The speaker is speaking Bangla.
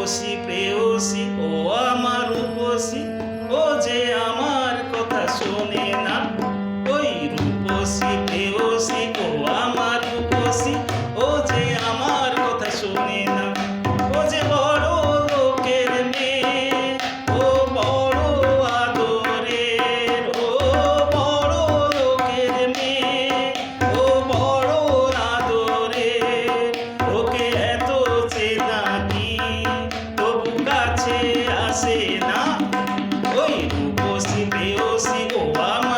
রূপসী প্রেয়সী ও আমার রূপসী, ও যে আমার কথা শোনে না। ওই রূপসী প্রেয়সী ও আমার রূপসী, ও যে আমার কথা শোনে না। ও যে বড় লোকের মেয়ে, ও বড় আদরের, ও বড় লোকের মেয়ে, ও বড় আদরের। ওকে এত চেনা কি তবু কাছে আসে না। ওই রূপসী প্রেয়সী ও আমার